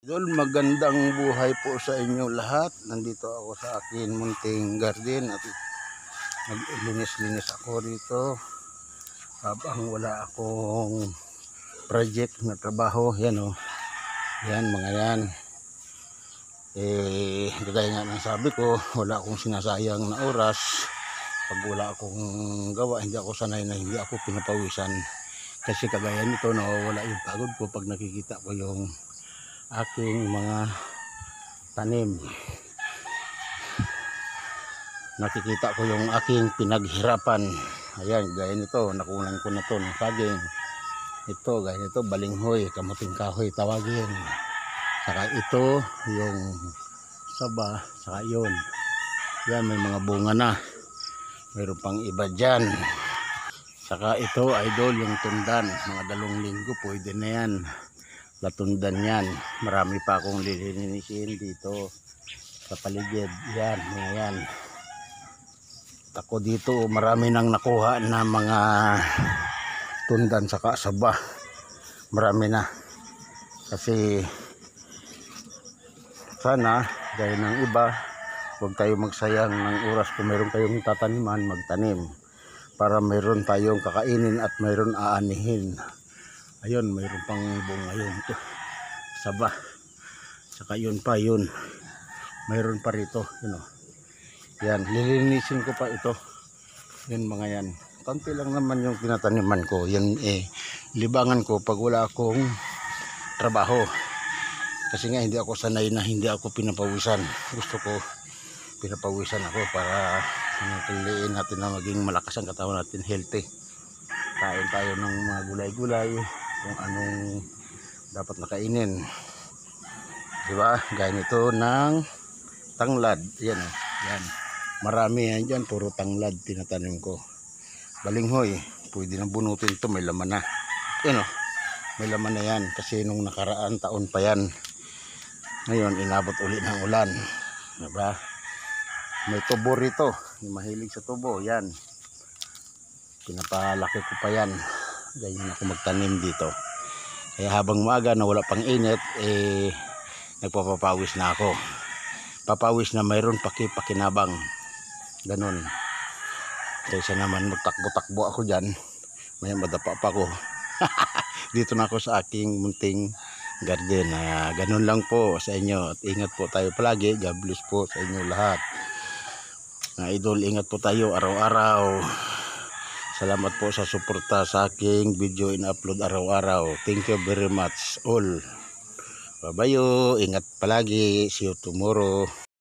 Idol, magandang buhay po sa inyo lahat. Nandito ako sa akin munting garden at naglinis-linis ako dito habang wala akong project na trabaho. Yan o, yan mga yan. Gaya nga ng sabi ko, wala akong sinasayang na oras. Pag wala akong gawa, hindi ako sanay na hindi ako pinapawisan. Kasi kagaya nito, nawawala yung pagod ko pag nakikita ko yung aking mga tanim. Nakikita ko yung aking pinaghirapan. Ayan, gaya nito, nakunan ko na to ng saging. Ito, gaya nito, balinghoy, kamuting kahoy tawagin. Saka ito, yung saba, saka yun. Yan, may mga bunga na. Mayroon pang iba dyan. Saka ito, idol, yung tundan. Mga 2 linggo, pwede na yan. Latundan yan. Marami pa akong lilinisin dito sa paligid. Yan, mga yan. Ako dito, marami nang nakuha na mga tundan saka saba. Marami na. Kasi sana, gaya ng iba, huwag tayo magsayang ng oras kung mayroon kayong tataniman, magtanim. Para mayroon tayong kakainin at mayroon aanihin. Ayun, mayroon pang bunga yun. Saba. Saka yun pa, yun. Mayroon pa rito. Yun o. Yan, lilinisin ko pa ito. Yan mga yan. Tanti lang naman yung tinataniman ko. Yan libangan ko pag wala akong trabaho. Kasi nga hindi ako sanay na hindi ako pinapawisan. Gusto ko pinapawisan ako para piliin natin na maging malakas ang katawan natin, healthy. Kain tayo ng mga gulay-gulay, kung anong dapat nakainin. Diba? Gaya nito ng tanglad. Yan o. Yan. Marami yan dyan. Puro tanglad tinatanim ko. Balinghoy. Pwede nang bunutin ito. May laman na. Yan o. May laman na yan. Kasi nung nakaraan taon pa yan. Ngayon inabot ulit ng ulan. Diba? May tubo rito. Yung mahilig sa tubo. Yan. Pinapalaki ko pa yan. Ganyan ako magtanim dito. Kaya habang maaga na wala pang init, nagpapapawis na ako. Papawis na mayroon pakinabang. Ganon. Kaysa naman magtakbo-takbo ako dyan, may madapa pa ko. Dito na ako sa aking munting garden. Ganon lang po sa inyo. At ingat po tayo palagi. God bless po sa inyo lahat. Idol, ingat po tayo araw-araw. Salamat po sa suporta sa aking video in-upload araw-araw. Thank you very much all. Bye-bye. Ingat palagi. See you tomorrow.